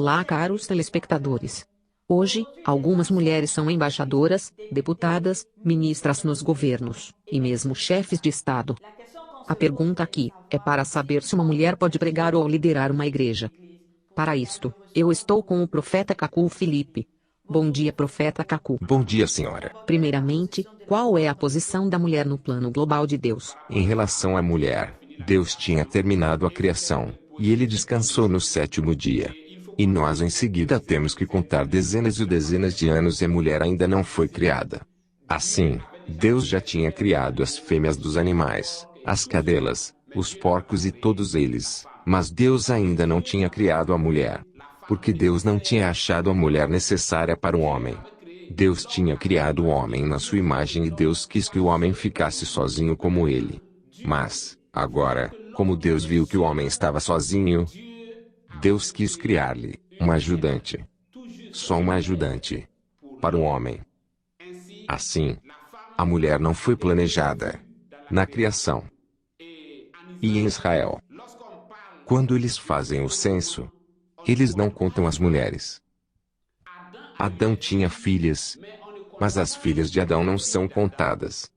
Olá, caros telespectadores. Hoje, algumas mulheres são embaixadoras, deputadas, ministras nos governos, e mesmo chefes de Estado. A pergunta aqui é para saber se uma mulher pode pregar ou liderar uma igreja. Para isto, eu estou com o profeta Cacu Felipe. Bom dia, profeta Cacu. Bom dia, senhora. Primeiramente, qual é a posição da mulher no plano global de Deus? Em relação à mulher, Deus tinha terminado a criação, e ele descansou no sétimo dia. E nós em seguida temos que contar dezenas e dezenas de anos e a mulher ainda não foi criada. Assim, Deus já tinha criado as fêmeas dos animais, as cadelas, os porcos e todos eles, mas Deus ainda não tinha criado a mulher. Porque Deus não tinha achado a mulher necessária para o homem. Deus tinha criado o homem na sua imagem e Deus quis que o homem ficasse sozinho como ele. Mas, agora, como Deus viu que o homem estava sozinho, Deus quis criar-lhe uma ajudante. Só uma ajudante. Para o homem. Assim, a mulher não foi planejada na criação. E em Israel, quando eles fazem o censo, eles não contam as mulheres. Adão tinha filhas, mas as filhas de Adão não são contadas.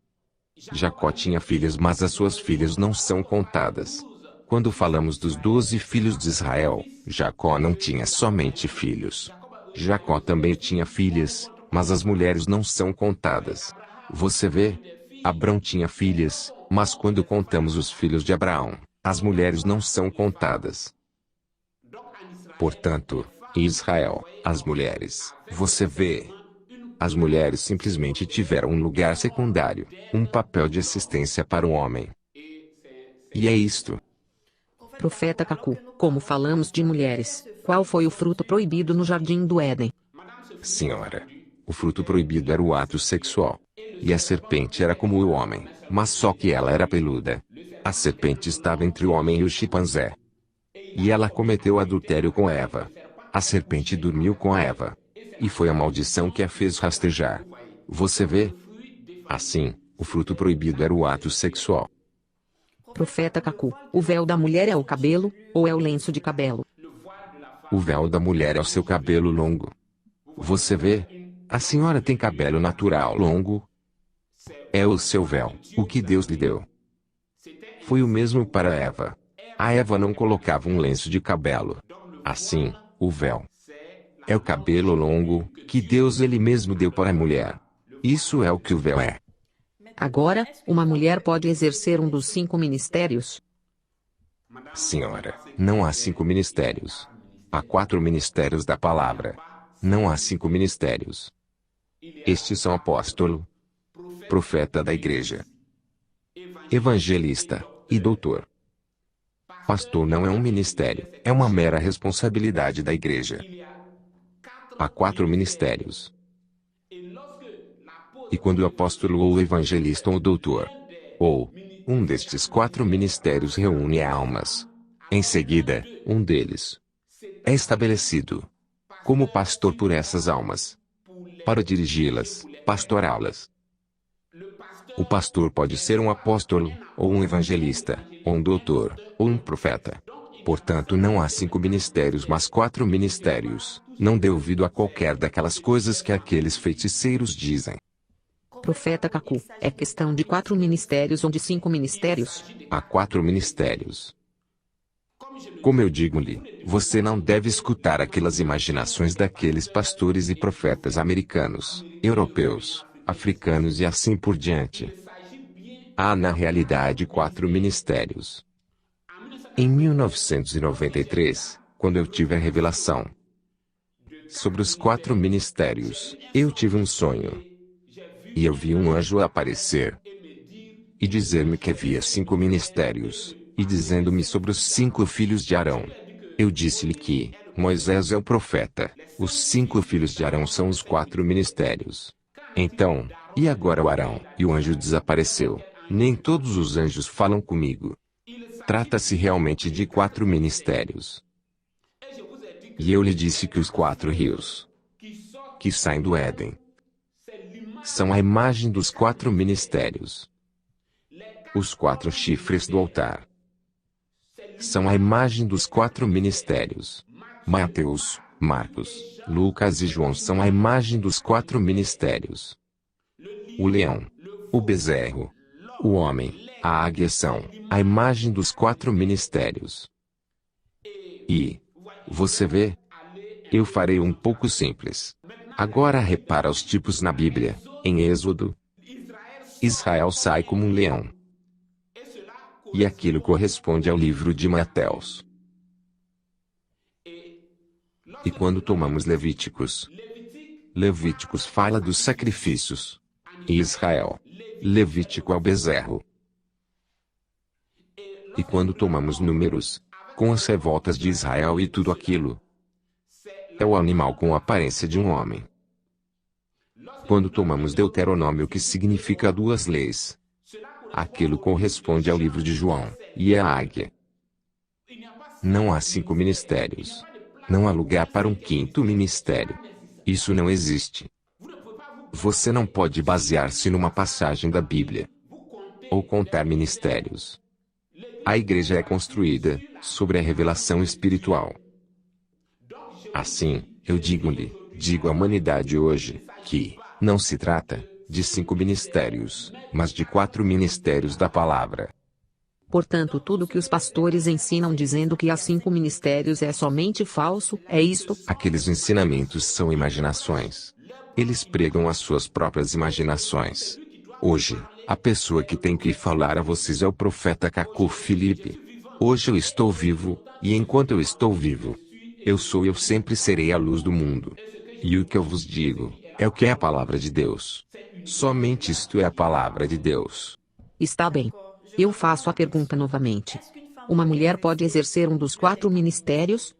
Jacó tinha filhas, mas as suas filhas não são contadas. Quando falamos dos 12 filhos de Israel, Jacó não tinha somente filhos. Jacó também tinha filhas, mas as mulheres não são contadas. Você vê? Abrão tinha filhas, mas quando contamos os filhos de Abraão, as mulheres não são contadas. Portanto, em Israel, as mulheres, você vê, as mulheres simplesmente tiveram um lugar secundário, um papel de assistência para o homem. E é isto. Profeta Cacu, como falamos de mulheres, qual foi o fruto proibido no jardim do Éden? Senhora, o fruto proibido era o ato sexual. E a serpente era como o homem, mas só que ela era peluda. A serpente estava entre o homem e o chimpanzé. E ela cometeu adultério com Eva. A serpente dormiu com Eva. E foi a maldição que a fez rastejar. Você vê? Assim, o fruto proibido era o ato sexual. Profeta Cacu, o véu da mulher é o cabelo, ou é o lenço de cabelo? O véu da mulher é o seu cabelo longo. Você vê? A senhora tem cabelo natural longo? É o seu véu, o que Deus lhe deu. Foi o mesmo para Eva. A Eva não colocava um lenço de cabelo. Assim, o véu é o cabelo longo, que Deus ele mesmo deu para a mulher. Isso é o que o véu é. Agora, uma mulher pode exercer um dos 5 ministérios? Senhora, não há 5 ministérios. Há 4 ministérios da palavra. Não há 5 ministérios. Estes são apóstolo, profeta da igreja, evangelista e doutor. Pastor não é um ministério, é uma mera responsabilidade da igreja. Há 4 ministérios. E quando o apóstolo ou o evangelista ou o doutor, ou um destes 4 ministérios reúne almas, em seguida, um deles é estabelecido como pastor por essas almas, para dirigi-las, pastorá-las. O pastor pode ser um apóstolo, ou um evangelista, ou um doutor, ou um profeta. Portanto, não há 5 ministérios, mas 4 ministérios. Não dê ouvido a qualquer daquelas coisas que aqueles feiticeiros dizem. Profeta Cacu, é questão de 4 ministérios ou de 5 ministérios? Há 4 ministérios. Como eu digo-lhe, você não deve escutar aquelas imaginações daqueles pastores e profetas americanos, europeus, africanos e assim por diante. Há na realidade 4 ministérios. Em 1993, quando eu tive a revelação sobre os 4 ministérios, eu tive um sonho. E eu vi um anjo aparecer e dizer-me que havia 5 ministérios, e dizendo-me sobre os 5 filhos de Arão. Eu disse-lhe que Moisés é o profeta, os 5 filhos de Arão são os 4 ministérios. Então, e agora o Arão? E o anjo desapareceu. Nem todos os anjos falam comigo. Trata-se realmente de 4 ministérios. E eu lhe disse que os 4 rios que saem do Éden são a imagem dos 4 ministérios. Os 4 chifres do altar são a imagem dos 4 ministérios. Mateus Marcos, Lucas e João são a imagem dos 4 ministérios. O leão, o bezerro, o homem, a águia são a imagem dos 4 ministérios. E, você vê, eu farei um pouco simples. Agora repara os tipos na Bíblia. Em Êxodo, Israel sai como um leão. E aquilo corresponde ao livro de Mateus. E quando tomamos Levíticos, Levíticos fala dos sacrifícios. Em Israel, Levítico é o bezerro. E quando tomamos Números, com as revoltas de Israel e tudo aquilo, é o animal com a aparência de um homem. Quando tomamos Deuteronômio, que significa 2 leis, aquilo corresponde ao livro de João, e é a águia. Não há 5 ministérios. Não há lugar para um 5º ministério. Isso não existe. Você não pode basear-se numa passagem da Bíblia ou contar ministérios. A igreja é construída sobre a revelação espiritual. Assim, eu digo à humanidade hoje, que não se trata de 5 ministérios, mas de 4 ministérios da palavra. Portanto, tudo que os pastores ensinam dizendo que há 5 ministérios é somente falso, é isto? Aqueles ensinamentos são imaginações. Eles pregam as suas próprias imaginações. Hoje, a pessoa que tem que falar a vocês é o profeta Cacu Filipe. Hoje eu estou vivo, e enquanto eu estou vivo, eu sou e eu sempre serei a luz do mundo. E o que eu vos digo, é o que é a palavra de Deus. Somente isto é a palavra de Deus. Está bem. Eu faço a pergunta novamente. Uma mulher pode exercer um dos 4 ministérios?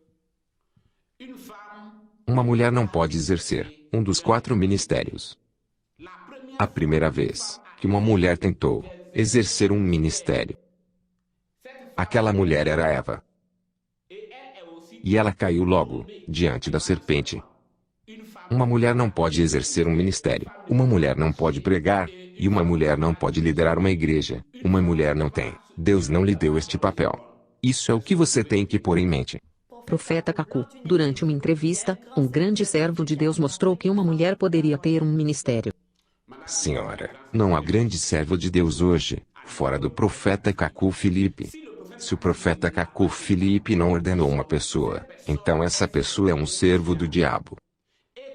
Uma mulher não pode exercer um dos 4 ministérios. A primeira vez que uma mulher tentou exercer um ministério, aquela mulher era Eva. E ela caiu logo diante da serpente. Uma mulher não pode exercer um ministério. Uma mulher não pode pregar. E uma mulher não pode liderar uma igreja. Uma mulher não tem. Deus não lhe deu este papel. Isso é o que você tem que pôr em mente. Profeta Cacu, durante uma entrevista, um grande servo de Deus mostrou que uma mulher poderia ter um ministério. Senhora, não há grande servo de Deus hoje, fora do profeta Cacu Filipe. Se o profeta Cacu Filipe não ordenou uma pessoa, então essa pessoa é um servo do diabo.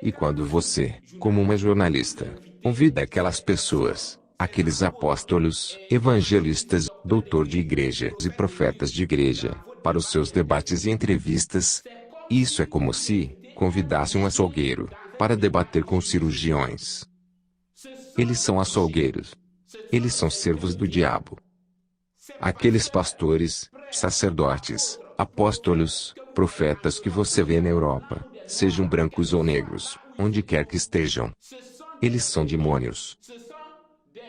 E quando você, como uma jornalista, convida aquelas pessoas, aqueles apóstolos, evangelistas, doutor de igrejas e profetas de igreja, para os seus debates e entrevistas, isso é como se convidasse um açougueiro para debater com cirurgiões. Eles são açougueiros. Eles são servos do diabo. Aqueles pastores, sacerdotes, apóstolos, profetas que você vê na Europa, sejam brancos ou negros, onde quer que estejam, eles são demônios.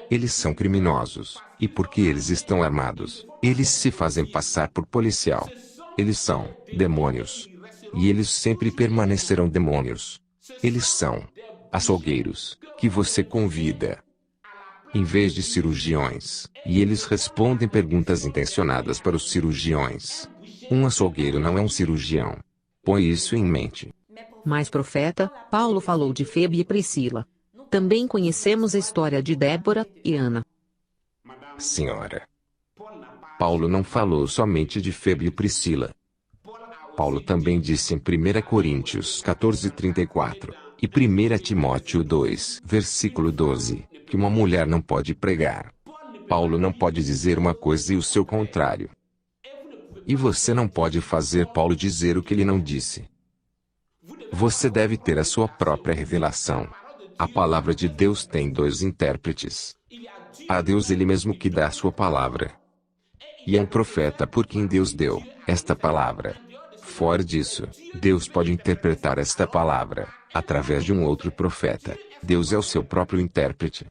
Eles são criminosos, e porque eles estão armados, eles se fazem passar por policial. Eles são demônios. E eles sempre permanecerão demônios. Eles são açougueiros, que você convida, em vez de cirurgiões, e eles respondem perguntas intencionadas para os cirurgiões. Um açougueiro não é um cirurgião. Põe isso em mente. Mas profeta, Paulo falou de Febe e Priscila. Também conhecemos a história de Débora e Ana. Senhora, Paulo não falou somente de Febe e Priscila. Paulo também disse em 1 Coríntios 14:34 e 1 Timóteo 2, versículo 12, que uma mulher não pode pregar. Paulo não pode dizer uma coisa e o seu contrário. E você não pode fazer Paulo dizer o que ele não disse. Você deve ter a sua própria revelação. A palavra de Deus tem 2 intérpretes. Há Deus Ele mesmo que dá a sua palavra. E é um profeta por quem Deus deu esta palavra. Fora disso, Deus pode interpretar esta palavra através de um outro profeta. Deus é o seu próprio intérprete.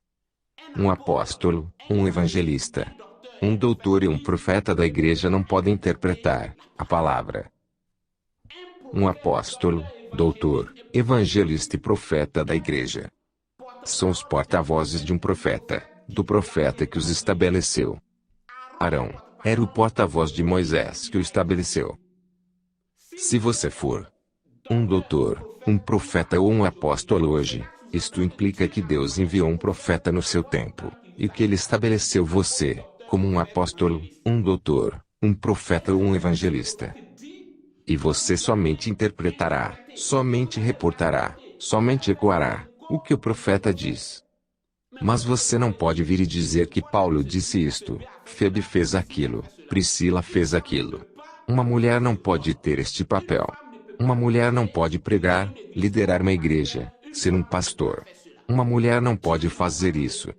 Um apóstolo, um evangelista, um doutor e um profeta da igreja não podem interpretar a palavra. Um apóstolo, doutor, evangelista e profeta da igreja são os porta-vozes de um profeta, do profeta que os estabeleceu. Arão era o porta-voz de Moisés que o estabeleceu. Se você for um doutor, um profeta ou um apóstolo hoje. Isto implica que Deus enviou um profeta no seu tempo, e que ele estabeleceu você, como um apóstolo, um doutor, um profeta ou um evangelista. E você somente interpretará, somente reportará, somente ecoará o que o profeta diz. Mas você não pode vir e dizer que Paulo disse isto, Febe fez aquilo, Priscila fez aquilo. Uma mulher não pode ter este papel. Uma mulher não pode pregar, liderar uma igreja, ser um pastor. Uma mulher não pode fazer isso.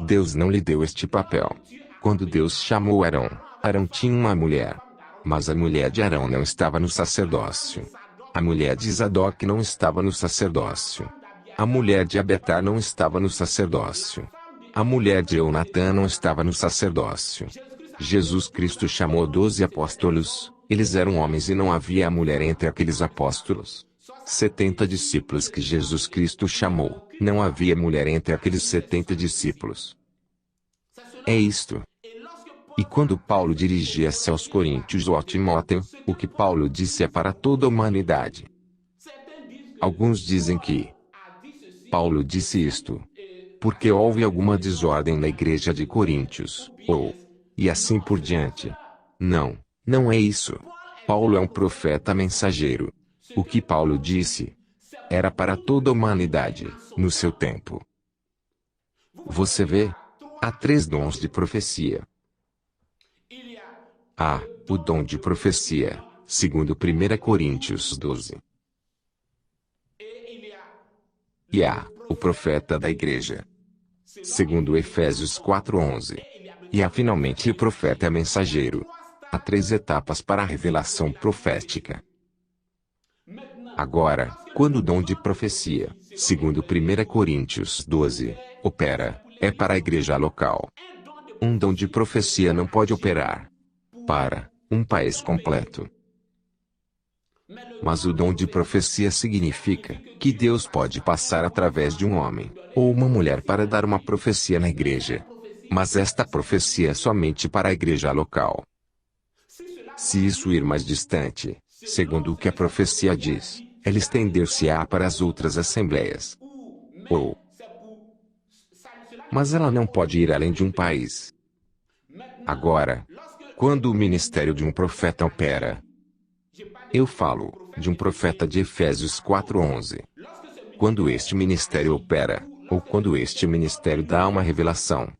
Deus não lhe deu este papel. Quando Deus chamou Arão, Arão tinha uma mulher. Mas a mulher de Arão não estava no sacerdócio. A mulher de Zadok não estava no sacerdócio. A mulher de Abiatar não estava no sacerdócio. A mulher de Eunatã não estava no sacerdócio. Jesus Cristo chamou 12 apóstolos, eles eram homens e não havia mulher entre aqueles apóstolos. 70 discípulos que Jesus Cristo chamou, não havia mulher entre aqueles 70 discípulos. É isto. E quando Paulo dirigia-se aos coríntios ou a Timóteo, o que Paulo disse é para toda a humanidade. Alguns dizem que Paulo disse isto porque houve alguma desordem na igreja de Coríntios, ou e assim por diante. Não, não é isso. Paulo é um profeta mensageiro. O que Paulo disse era para toda a humanidade, no seu tempo. Você vê? Há 3 dons de profecia. Há o dom de profecia, segundo 1 Coríntios 12. E há o profeta da igreja, segundo Efésios 4:11. E há finalmente o profeta mensageiro. Há 3 etapas para a revelação profética. Agora, quando o dom de profecia, segundo 1 Coríntios 12, opera, é para a igreja local. Um dom de profecia não pode operar para um país completo. Mas o dom de profecia significa que Deus pode passar através de um homem ou uma mulher para dar uma profecia na igreja. Mas esta profecia é somente para a igreja local. Se isso ir mais distante, segundo o que a profecia diz, ela estender-se-á para as outras assembleias. Mas ela não pode ir além de um país. Agora, quando o ministério de um profeta opera, eu falo de um profeta de Efésios 4:11. Quando este ministério opera, ou quando este ministério dá uma revelação,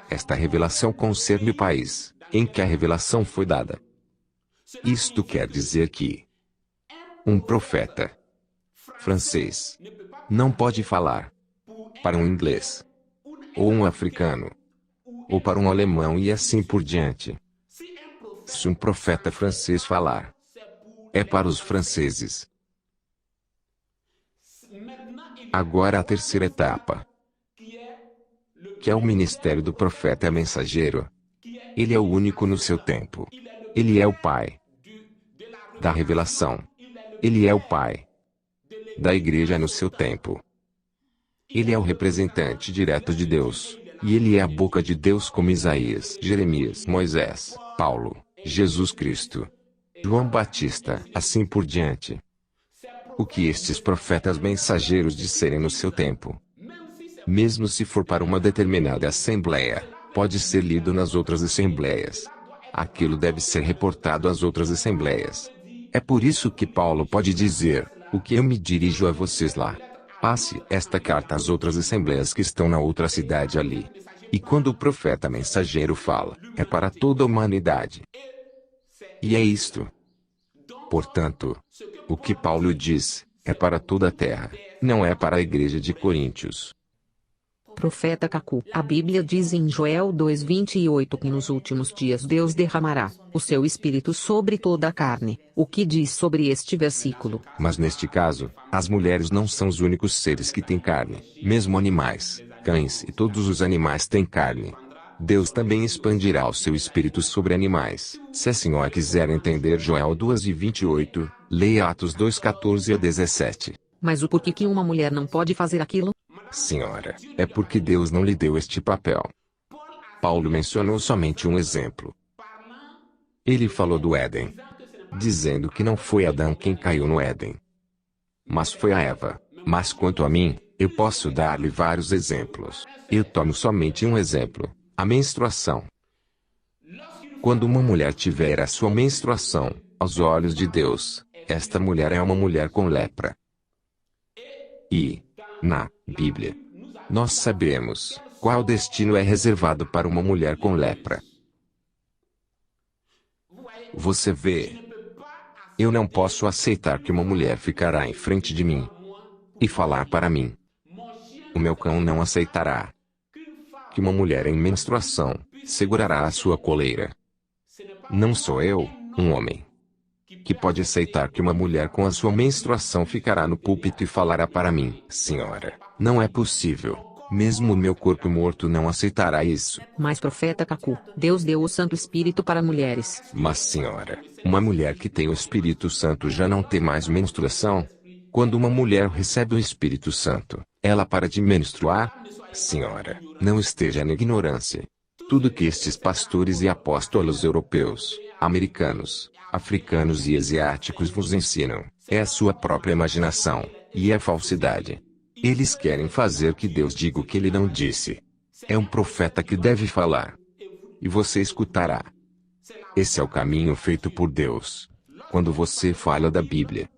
esta revelação concerne o país em que a revelação foi dada. Isto quer dizer que um profeta francês não pode falar para um inglês, ou um africano, ou para um alemão e assim por diante. Se um profeta francês falar, é para os franceses. Agora a terceira etapa, que é o ministério do profeta mensageiro. Ele é o único no seu tempo. Ele é o pai da revelação. Ele é o pai da igreja no seu tempo. Ele é o representante direto de Deus. E ele é a boca de Deus como Isaías, Jeremias, Moisés, Paulo, Jesus Cristo, João Batista, assim por diante. O que estes profetas mensageiros disserem no seu tempo, mesmo se for para uma determinada assembleia, pode ser lido nas outras assembleias. Aquilo deve ser reportado às outras assembleias. É por isso que Paulo pode dizer, o que eu me dirijo a vocês lá. Passe esta carta às outras assembleias que estão na outra cidade ali. E quando o profeta mensageiro fala, é para toda a humanidade. E é isto. Portanto, o que Paulo diz, é para toda a terra, não é para a igreja de Coríntios. Profeta Cacu. A Bíblia diz em Joel 2:28 que nos últimos dias Deus derramará o seu espírito sobre toda a carne. O que diz sobre este versículo? Mas neste caso, as mulheres não são os únicos seres que têm carne. Mesmo animais, cães e todos os animais têm carne. Deus também expandirá o seu espírito sobre animais. Se a senhora quiser entender Joel 2:28, leia Atos 2:14-17. Mas o porquê que uma mulher não pode fazer aquilo? Senhora, é porque Deus não lhe deu este papel. Paulo mencionou somente um exemplo. Ele falou do Éden, dizendo que não foi Adão quem caiu no Éden, mas foi a Eva. Mas quanto a mim, eu posso dar-lhe vários exemplos. Eu tomo somente um exemplo: a menstruação. Quando uma mulher tiver a sua menstruação, aos olhos de Deus, esta mulher é uma mulher com lepra. E, na Bíblia, nós sabemos qual destino é reservado para uma mulher com lepra. Você vê, eu não posso aceitar que uma mulher ficará em frente de mim e falar para mim. O meu cão não aceitará que uma mulher em menstruação segurará a sua coleira. Não sou eu, um homem, que pode aceitar que uma mulher com a sua menstruação ficará no púlpito e falará para mim. Senhora, não é possível. Mesmo o meu corpo morto não aceitará isso. Mas profeta Cacu, Deus deu o Santo Espírito para mulheres. Mas senhora, uma mulher que tem o Espírito Santo já não tem mais menstruação? Quando uma mulher recebe o Espírito Santo, ela para de menstruar? Senhora, não esteja na ignorância. Tudo que estes pastores e apóstolos europeus, americanos, africanos e asiáticos vos ensinam, é a sua própria imaginação, e é falsidade. Eles querem fazer que Deus diga o que ele não disse. É um profeta que deve falar. E você escutará. Esse é o caminho feito por Deus. Quando você fala da Bíblia,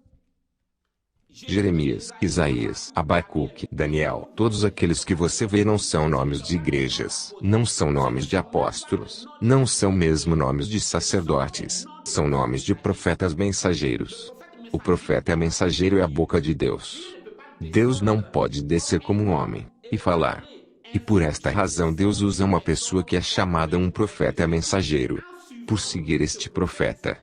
Jeremias, Isaías, Abacuque, Daniel, todos aqueles que você vê não são nomes de igrejas, não são nomes de apóstolos, não são mesmo nomes de sacerdotes, são nomes de profetas mensageiros. O profeta é mensageiro e a boca de Deus. Deus não pode descer como um homem e falar. E por esta razão Deus usa uma pessoa que é chamada um profeta mensageiro. Por seguir este profeta,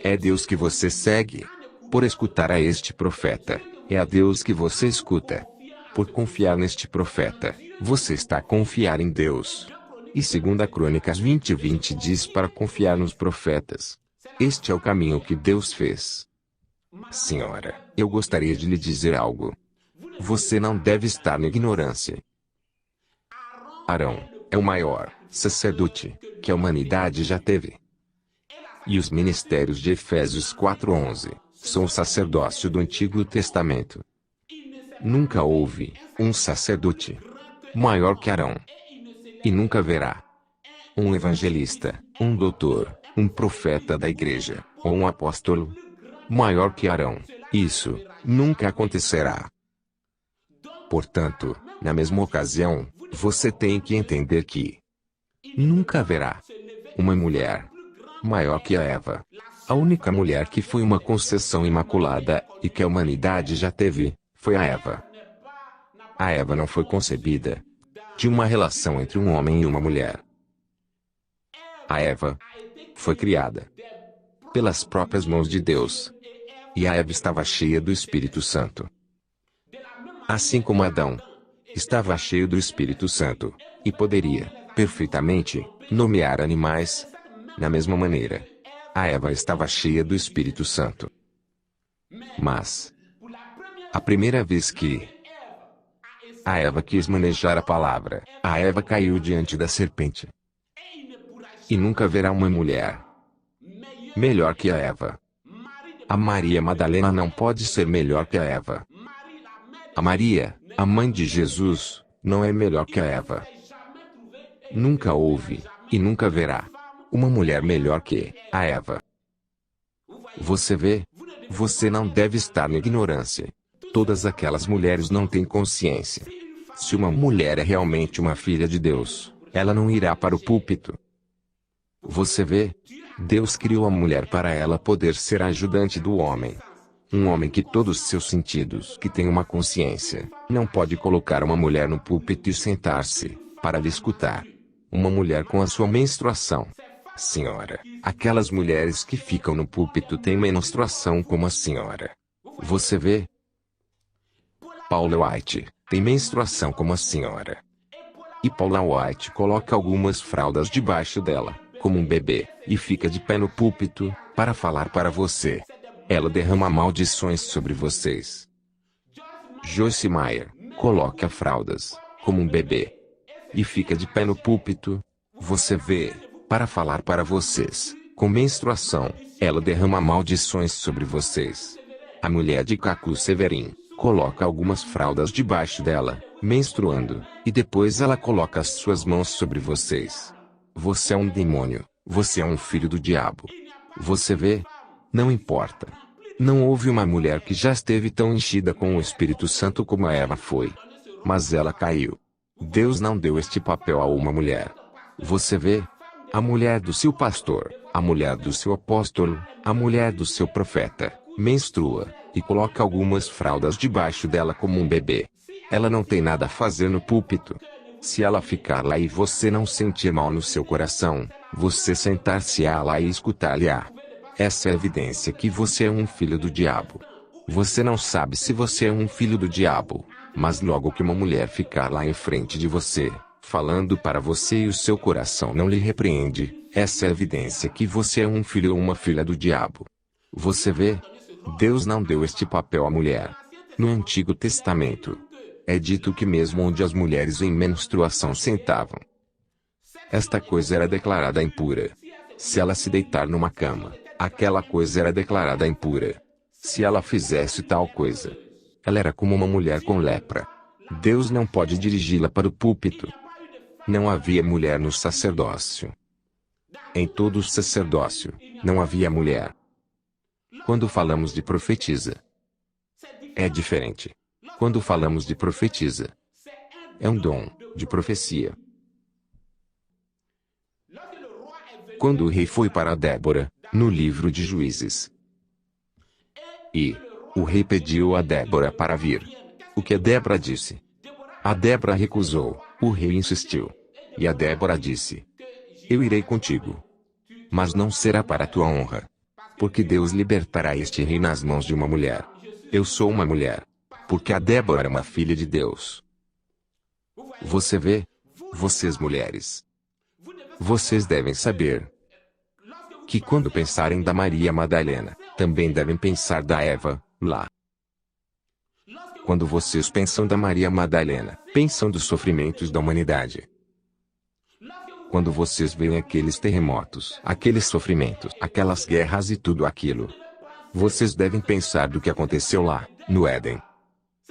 é Deus que você segue. Por escutar a este profeta, é a Deus que você escuta. Por confiar neste profeta, você está a confiar em Deus. E 2 Crônicas 20:20 diz para confiar nos profetas. Este é o caminho que Deus fez. Senhora, eu gostaria de lhe dizer algo. Você não deve estar na ignorância. Arão é o maior sacerdote que a humanidade já teve. E os ministérios de Efésios 4:11 são o sacerdócio do Antigo Testamento. Nunca houve um sacerdote maior que Arão. E nunca haverá um evangelista, um doutor, um profeta da igreja, ou um apóstolo maior que Arão. Isso nunca acontecerá. Portanto, na mesma ocasião, você tem que entender que nunca haverá uma mulher maior que a Eva. A única mulher que foi uma conceição imaculada, e que a humanidade já teve, foi a Eva. A Eva não foi concebida de uma relação entre um homem e uma mulher. A Eva foi criada pelas próprias mãos de Deus. E a Eva estava cheia do Espírito Santo. Assim como Adão estava cheio do Espírito Santo, e poderia, perfeitamente, nomear animais. Da mesma maneira, a Eva estava cheia do Espírito Santo. Mas, a primeira vez que a Eva quis manejar a palavra, a Eva caiu diante da serpente. E nunca haverá uma mulher melhor que a Eva. A Maria Madalena não pode ser melhor que a Eva. A Maria, a mãe de Jesus, não é melhor que a Eva. Nunca houve, e nunca haverá, uma mulher melhor que a Eva. Você vê? Você não deve estar na ignorância. Todas aquelas mulheres não têm consciência. Se uma mulher é realmente uma filha de Deus, ela não irá para o púlpito. Você vê? Deus criou a mulher para ela poder ser a ajudante do homem. Um homem que todos seus sentidos, que tem uma consciência, não pode colocar uma mulher no púlpito e sentar-se para lhe escutar. Uma mulher com a sua menstruação. Senhora, aquelas mulheres que ficam no púlpito têm menstruação como a senhora. Você vê? Paula White tem menstruação como a senhora. E Paula White coloca algumas fraldas debaixo dela, como um bebê, e fica de pé no púlpito para falar para você. Ela derrama maldições sobre vocês. Joyce Meyer coloca fraldas, como um bebê, e fica de pé no púlpito. Você vê, para falar para vocês, com menstruação, ela derrama maldições sobre vocês. A mulher de Cacu Severin coloca algumas fraldas debaixo dela, menstruando, e depois ela coloca as suas mãos sobre vocês. Você é um demônio, você é um filho do diabo. Você vê? Não importa. Não houve uma mulher que já esteve tão enchida com o Espírito Santo como a Eva foi. Mas ela caiu. Deus não deu este papel a uma mulher. Você vê? A mulher do seu pastor, a mulher do seu apóstolo, a mulher do seu profeta, menstrua, e coloca algumas fraldas debaixo dela como um bebê. Ela não tem nada a fazer no púlpito. Se ela ficar lá e você não sentir mal no seu coração, você sentar-se-á lá e escutar-lhe-á. Essa é a evidência que você é um filho do diabo. Você não sabe se você é um filho do diabo, mas logo que uma mulher ficar lá em frente de você, falando para você e o seu coração não lhe repreende, essa é a evidência que você é um filho ou uma filha do diabo. Você vê? Deus não deu este papel à mulher. No Antigo Testamento, é dito que mesmo onde as mulheres em menstruação sentavam, esta coisa era declarada impura. Se ela se deitar numa cama, aquela coisa era declarada impura. Se ela fizesse tal coisa, ela era como uma mulher com lepra. Deus não pode dirigi-la para o púlpito. Não havia mulher no sacerdócio. Em todo o sacerdócio, não havia mulher. Quando falamos de profetisa, é diferente. Quando falamos de profetisa, é um dom de profecia. Quando o rei foi para Débora, no livro de Juízes, e o rei pediu a Débora para vir. O que a Débora disse? A Débora recusou, o rei insistiu. E a Débora disse: eu irei contigo. Mas não será para a tua honra. Porque Deus libertará este rei nas mãos de uma mulher. Eu sou uma mulher. Porque a Débora era uma filha de Deus. Você vê? Vocês mulheres. Vocês devem saber que quando pensarem da Maria Madalena, também devem pensar da Eva, lá. Quando vocês pensam da Maria Madalena, pensam dos sofrimentos da humanidade. Quando vocês veem aqueles terremotos, aqueles sofrimentos, aquelas guerras e tudo aquilo, vocês devem pensar do que aconteceu lá, no Éden.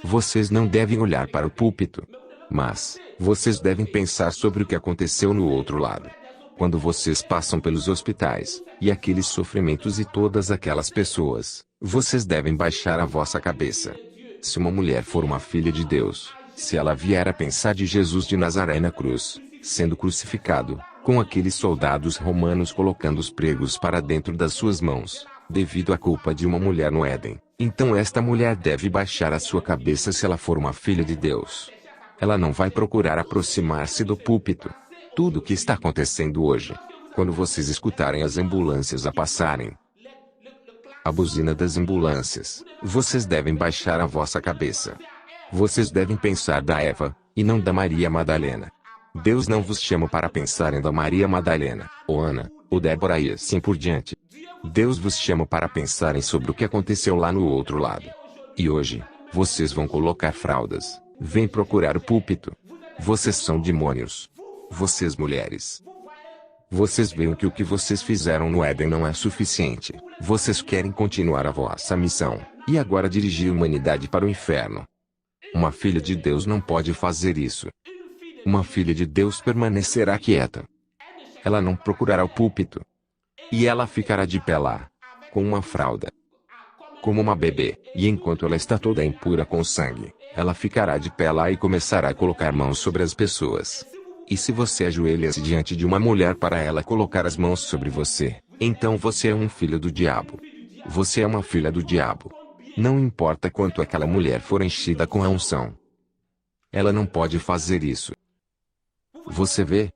Vocês não devem olhar para o púlpito, mas vocês devem pensar sobre o que aconteceu no outro lado. Quando vocês passam pelos hospitais, e aqueles sofrimentos e todas aquelas pessoas, vocês devem baixar a vossa cabeça. Se uma mulher for uma filha de Deus, se ela vier a pensar de Jesus de Nazaré na cruz, sendo crucificado, com aqueles soldados romanos colocando os pregos para dentro das suas mãos, devido à culpa de uma mulher no Éden, então esta mulher deve baixar a sua cabeça se ela for uma filha de Deus. Ela não vai procurar aproximar-se do púlpito. Tudo o que está acontecendo hoje, quando vocês escutarem as ambulâncias a passarem, a buzina das ambulâncias, vocês devem baixar a vossa cabeça. Vocês devem pensar da Eva, e não da Maria Madalena. Deus não vos chama para pensarem da Maria Madalena, ou Ana, ou Débora e assim por diante. Deus vos chama para pensarem sobre o que aconteceu lá no outro lado. E hoje, vocês vão colocar fraldas, vêm procurar o púlpito. Vocês são demônios. Vocês mulheres. Vocês veem que o que vocês fizeram no Éden não é suficiente. Vocês querem continuar a vossa missão, e agora dirigir a humanidade para o inferno. Uma filha de Deus não pode fazer isso. Uma filha de Deus permanecerá quieta. Ela não procurará o púlpito. E ela ficará de pé lá, com uma fralda, como uma bebê, e enquanto ela está toda impura com sangue, ela ficará de pé lá e começará a colocar mãos sobre as pessoas. E se você ajoelha-se diante de uma mulher para ela colocar as mãos sobre você, então você é um filho do diabo. Você é uma filha do diabo. Não importa quanto aquela mulher for enchida com a unção. Ela não pode fazer isso. Você vê?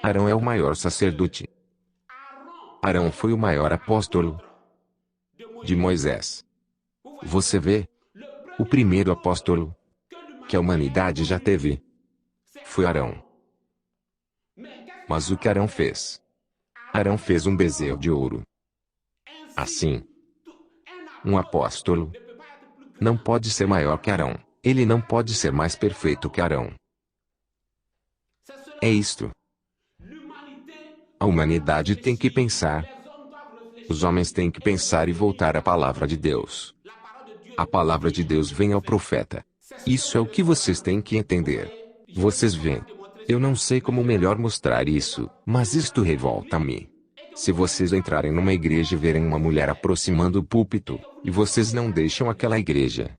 Arão é o maior sacerdote. Arão foi o maior apóstolo de Moisés. Você vê? O primeiro apóstolo que a humanidade já teve foi Arão. Mas o que Arão fez? Arão fez um bezerro de ouro. Assim, um apóstolo não pode ser maior que Arão. Ele não pode ser mais perfeito que Arão. É isto. A humanidade tem que pensar. Os homens têm que pensar e voltar à palavra de Deus. A palavra de Deus vem ao profeta. Isso é o que vocês têm que entender. Vocês veem. Eu não sei como melhor mostrar isso, mas isto revolta-me. Se vocês entrarem numa igreja e verem uma mulher aproximando o púlpito, e vocês não deixam aquela igreja,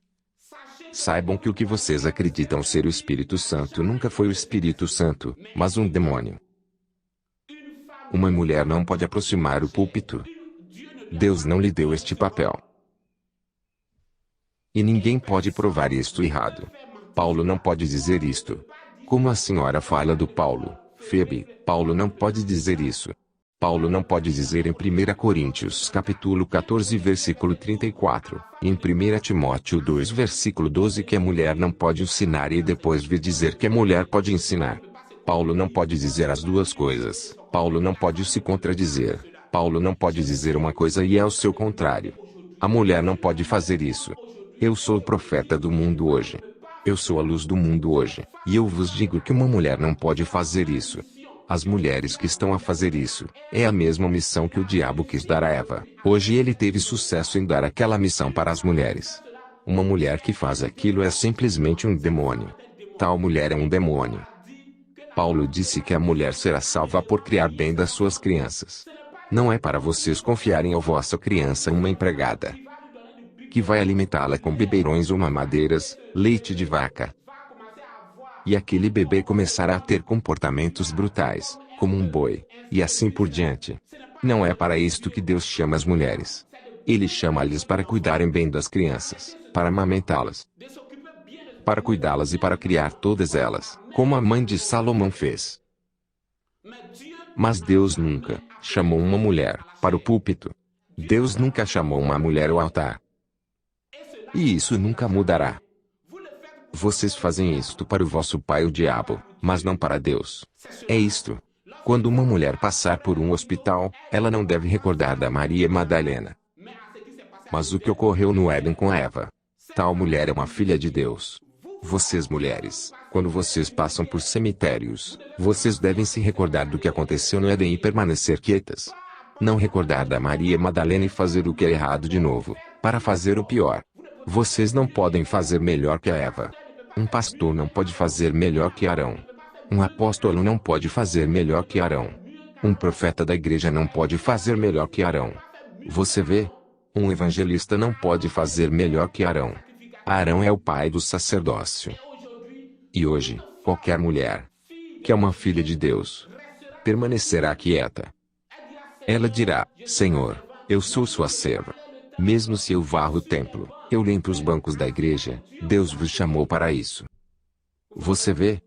saibam que o que vocês acreditam ser o Espírito Santo nunca foi o Espírito Santo, mas um demônio. Uma mulher não pode aproximar o púlpito. Deus não lhe deu este papel. E ninguém pode provar isto errado. Paulo não pode dizer isto. Como a senhora fala do Paulo, Febe, Paulo não pode dizer isso. Paulo não pode dizer em 1 Coríntios capítulo 14 versículo 34, e em 1 Timóteo 2 versículo 12 que a mulher não pode ensinar e depois vir dizer que a mulher pode ensinar. Paulo não pode dizer as duas coisas. Paulo não pode se contradizer. Paulo não pode dizer uma coisa e é o seu contrário. A mulher não pode fazer isso. Eu sou o profeta do mundo hoje. Eu sou a luz do mundo hoje, e eu vos digo que uma mulher não pode fazer isso. As mulheres que estão a fazer isso, é a mesma missão que o diabo quis dar a Eva. Hoje ele teve sucesso em dar aquela missão para as mulheres. Uma mulher que faz aquilo é simplesmente um demônio. Tal mulher é um demônio. Paulo disse que a mulher será salva por criar bem das suas crianças. Não é para vocês confiarem a vossa criança uma empregada, que vai alimentá-la com biberões ou mamadeiras, leite de vaca. E aquele bebê começará a ter comportamentos brutais, como um boi, e assim por diante. Não é para isto que Deus chama as mulheres. Ele chama-lhes para cuidarem bem das crianças, para amamentá-las, para cuidá-las e para criar todas elas, como a mãe de Salomão fez. Mas Deus nunca chamou uma mulher para o púlpito. Deus nunca chamou uma mulher ao altar. E isso nunca mudará. Vocês fazem isto para o vosso pai o diabo, mas não para Deus. É isto. Quando uma mulher passar por um hospital, ela não deve recordar da Maria Madalena, mas o que ocorreu no Éden com Eva. Tal mulher é uma filha de Deus. Vocês mulheres, quando vocês passam por cemitérios, vocês devem se recordar do que aconteceu no Éden e permanecer quietas. Não recordar da Maria Madalena e fazer o que é errado de novo, para fazer o pior. Vocês não podem fazer melhor que a Eva. Um pastor não pode fazer melhor que Arão. Um apóstolo não pode fazer melhor que Arão. Um profeta da igreja não pode fazer melhor que Arão. Você vê? Um evangelista não pode fazer melhor que Arão. Arão é o pai do sacerdócio. E hoje, qualquer mulher, que é uma filha de Deus, permanecerá quieta. Ela dirá: Senhor, eu sou sua serva. Mesmo se eu varro o templo, eu limpo os bancos da igreja, Deus vos chamou para isso. Você vê?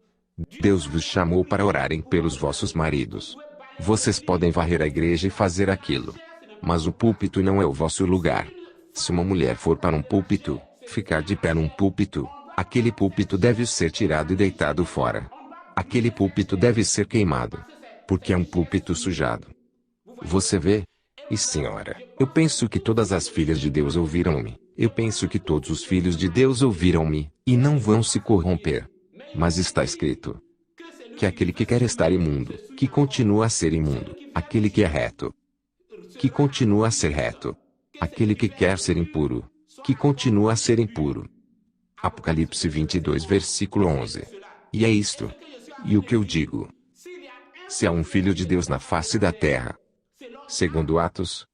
Deus vos chamou para orarem pelos vossos maridos. Vocês podem varrer a igreja e fazer aquilo. Mas o púlpito não é o vosso lugar. Se uma mulher for para um púlpito, ficar de pé num púlpito, aquele púlpito deve ser tirado e deitado fora. Aquele púlpito deve ser queimado. Porque é um púlpito sujado. Você vê? E senhora, eu penso que todas as filhas de Deus ouviram-me. Eu penso que todos os filhos de Deus ouviram-me, e não vão se corromper. Mas está escrito que aquele que quer estar imundo, que continua a ser imundo, aquele que é reto, que continua a ser reto, aquele que quer ser impuro, que continua a ser impuro. Apocalipse 22 versículo 11. E é isto. E o que eu digo? Se há um filho de Deus na face da terra, segundo Atos,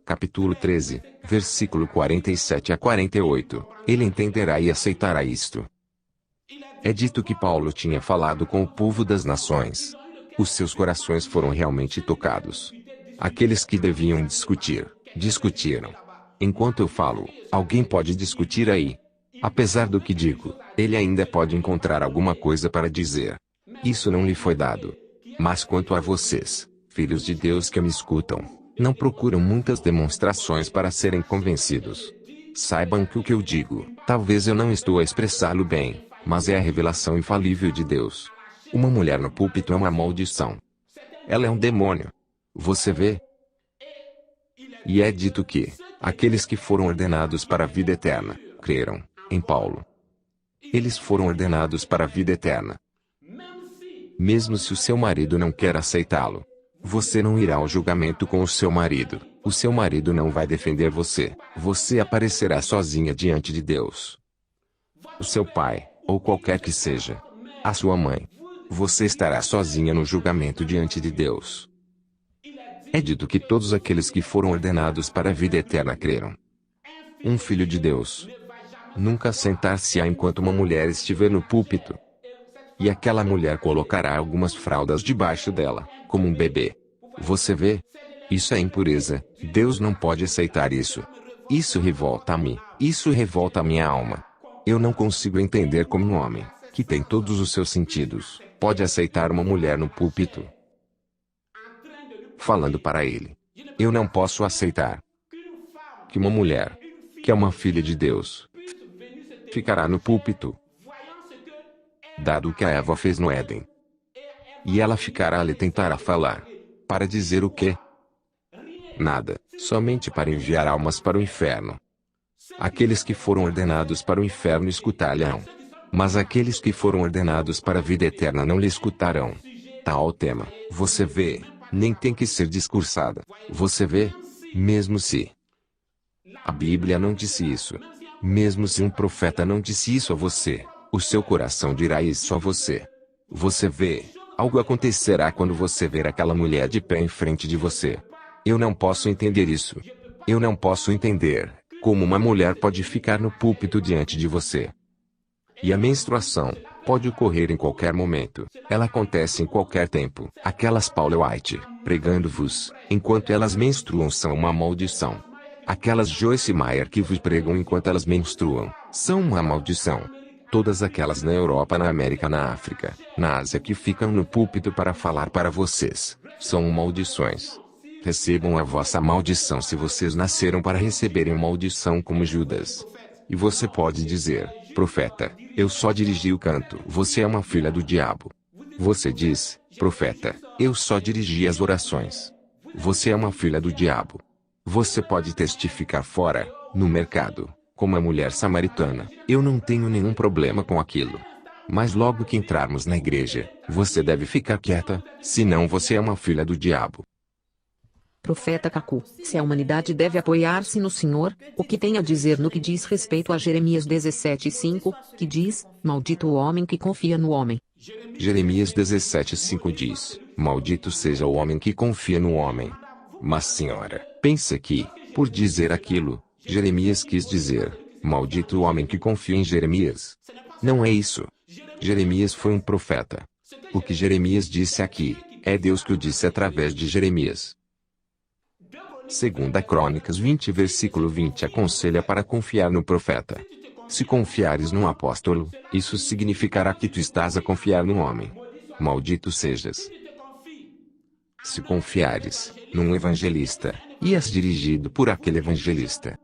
capítulo 13, versículo 47 a 48, ele entenderá e aceitará isto. É dito que Paulo tinha falado com o povo das nações. Os seus corações foram realmente tocados. Aqueles que deviam discutir, discutiram. Enquanto eu falo, alguém pode discutir aí. Apesar do que digo, ele ainda pode encontrar alguma coisa para dizer. Isso não lhe foi dado. Mas quanto a vocês, filhos de Deus que me escutam, não procuram muitas demonstrações para serem convencidos. Saibam que o que eu digo, talvez eu não estou a expressá-lo bem, mas é a revelação infalível de Deus. Uma mulher no púlpito é uma maldição. Ela é um demônio. Você vê? E é dito que aqueles que foram ordenados para a vida eterna, creram em Paulo. Eles foram ordenados para a vida eterna. Mesmo se o seu marido não quer aceitá-lo, Você não irá ao julgamento com o seu marido. O seu marido não vai defender você. Você aparecerá sozinha diante de Deus. O seu pai, ou qualquer que seja, a sua mãe. Você estará sozinha no julgamento diante de Deus. É dito que todos aqueles que foram ordenados para a vida eterna creram. Um filho de Deus nunca sentar-se-á enquanto uma mulher estiver no púlpito. E aquela mulher colocará algumas fraldas debaixo dela, como um bebê. Você vê? Isso é impureza. Deus não pode aceitar isso. Isso revolta-me. Isso revolta a minha alma. Eu não consigo entender como um homem, que tem todos os seus sentidos, pode aceitar uma mulher no púlpito falando para ele. Eu não posso aceitar que uma mulher, que é uma filha de Deus, ficará no púlpito, dado o que a Eva fez no Éden. E ela ficará ali e tentará falar. Para dizer o quê? Nada, somente para enviar almas para o inferno. Aqueles que foram ordenados para o inferno escutar-lhe-ão. Mas aqueles que foram ordenados para a vida eterna não lhe escutarão. Tal o tema, você vê, nem tem que ser discursada. Você vê? Mesmo se a Bíblia não disse isso. Mesmo se um profeta não disse isso a você, o seu coração dirá isso a você. Você vê, algo acontecerá quando você ver aquela mulher de pé em frente de você. Eu não posso entender isso. Eu não posso entender como uma mulher pode ficar no púlpito diante de você. E a menstruação pode ocorrer em qualquer momento. Ela acontece em qualquer tempo. Aquelas Paula White, pregando-vos, enquanto elas menstruam são uma maldição. Aquelas Joyce Meyer que vos pregam enquanto elas menstruam, são uma maldição. Todas aquelas na Europa, na América, na África, na Ásia que ficam no púlpito para falar para vocês, são maldições. Recebam a vossa maldição se vocês nasceram para receberem maldição como Judas. E você pode dizer, profeta, eu só dirigi o canto. Você é uma filha do diabo. Você diz, profeta, eu só dirigi as orações. Você é uma filha do diabo. Você pode testificar fora, no mercado, como a mulher samaritana. Eu não tenho nenhum problema com aquilo. Mas logo que entrarmos na igreja, você deve ficar quieta, senão você é uma filha do diabo. Profeta Cacu, se a humanidade deve apoiar-se no Senhor, o que tem a dizer no que diz respeito a Jeremias 17:5, que diz, maldito o homem que confia no homem. Jeremias 17:5 diz, maldito seja o homem que confia no homem. Mas senhora, pensa que, por dizer aquilo, Jeremias quis dizer, maldito o homem que confia em Jeremias. Não é isso. Jeremias foi um profeta. O que Jeremias disse aqui, é Deus que o disse através de Jeremias. Segunda Crônicas 20 versículo 20 aconselha para confiar no profeta. Se confiares num apóstolo, isso significará que tu estás a confiar no homem. Maldito sejas. Se confiares num evangelista, e és dirigido por aquele evangelista,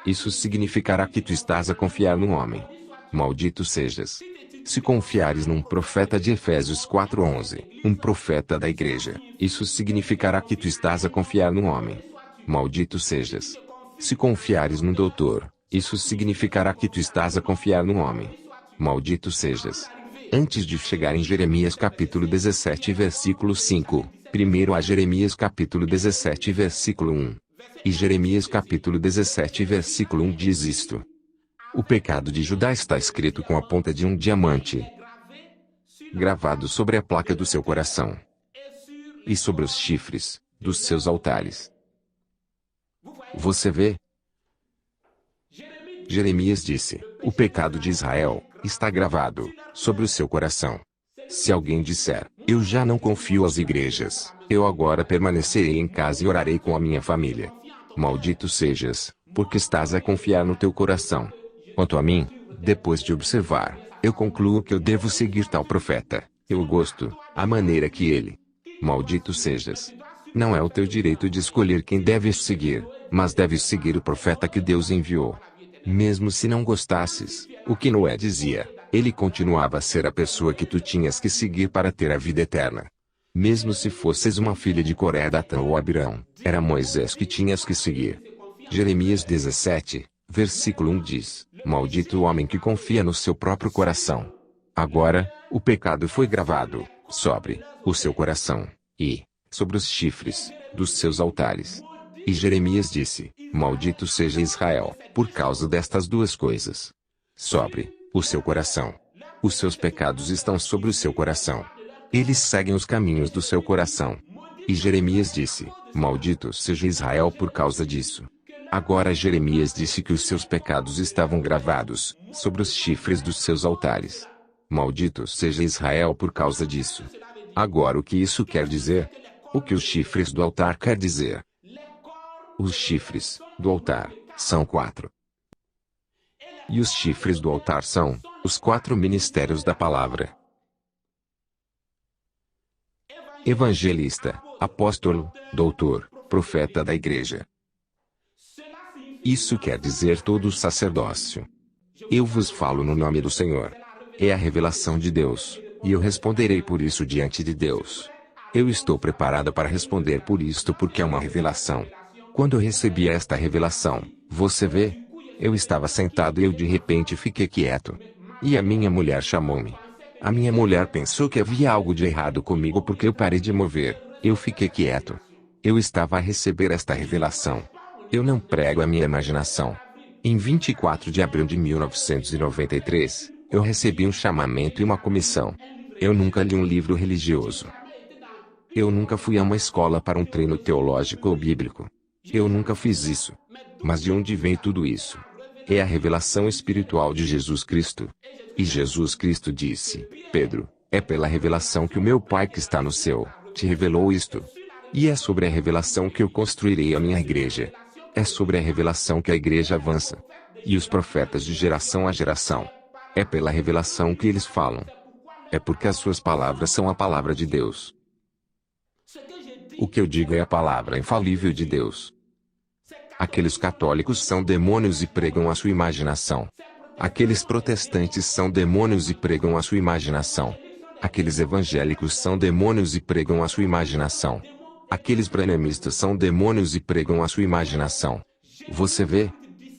isso significará que tu estás a confiar no homem. Maldito sejas. Se confiares num profeta de Efésios 4:11, um profeta da igreja, isso significará que tu estás a confiar no homem. Maldito sejas. Se confiares num doutor, isso significará que tu estás a confiar no homem. Maldito sejas. Antes de chegar em Jeremias capítulo 17 versículo 5, primeiro a Jeremias capítulo 17 versículo 1. E Jeremias capítulo 17 versículo 1 diz isto. O pecado de Judá está escrito com a ponta de um diamante, gravado sobre a placa do seu coração, e sobre os chifres dos seus altares. Você vê? Jeremias disse, o pecado de Israel está gravado sobre o seu coração. Se alguém disser, eu já não confio às igrejas, eu agora permanecerei em casa e orarei com a minha família. Maldito sejas, porque estás a confiar no teu coração. Quanto a mim, depois de observar, eu concluo que eu devo seguir tal profeta. Eu gosto, a maneira que ele. Maldito sejas. Não é o teu direito de escolher quem deves seguir, mas deves seguir o profeta que Deus enviou. Mesmo se não gostasses, o que Noé dizia, ele continuava a ser a pessoa que tu tinhas que seguir para ter a vida eterna. Mesmo se fosses uma filha de Coré, Datã ou Abirão, era Moisés que tinhas que seguir. Jeremias 17, versículo 1 diz, maldito o homem que confia no seu próprio coração. Agora, o pecado foi gravado sobre o seu coração, e, sobre os chifres dos seus altares. E Jeremias disse: Maldito seja Israel, por causa destas duas coisas. Sobre o seu coração. Os seus pecados estão sobre o seu coração. Eles seguem os caminhos do seu coração. E Jeremias disse: Maldito seja Israel por causa disso. Agora Jeremias disse que os seus pecados estavam gravados sobre os chifres dos seus altares. Maldito seja Israel por causa disso. Agora o que isso quer dizer? O que os chifres do altar quer dizer? Os chifres do altar são 4. E os chifres do altar são os 4 ministérios da palavra: evangelista, apóstolo, doutor, profeta da igreja. Isso quer dizer todo o sacerdócio. Eu vos falo no nome do Senhor. É a revelação de Deus, e eu responderei por isso diante de Deus. Eu estou preparada para responder por isto porque é uma revelação. Quando eu recebi esta revelação, você vê? Eu estava sentado e eu de repente fiquei quieto. E a minha mulher chamou-me. A minha mulher pensou que havia algo de errado comigo porque eu parei de mover. Eu fiquei quieto. Eu estava a receber esta revelação. Eu não prego a minha imaginação. Em 24 de abril de 1993, eu recebi um chamamento e uma comissão. Eu nunca li um livro religioso. Eu nunca fui a uma escola para um treino teológico ou bíblico. Eu nunca fiz isso. Mas de onde vem tudo isso? É a revelação espiritual de Jesus Cristo. E Jesus Cristo disse: Pedro, é pela revelação que o meu Pai que está no céu te revelou isto. E é sobre a revelação que eu construirei a minha igreja. É sobre a revelação que a igreja avança. E os profetas de geração a geração. É pela revelação que eles falam. É porque as suas palavras são a palavra de Deus. O que eu digo é a palavra infalível de Deus. Aqueles católicos são demônios e pregam a sua imaginação. Aqueles protestantes são demônios e pregam a sua imaginação. Aqueles evangélicos são demônios e pregam a sua imaginação. Aqueles branemistas são demônios e pregam a sua imaginação. Você vê?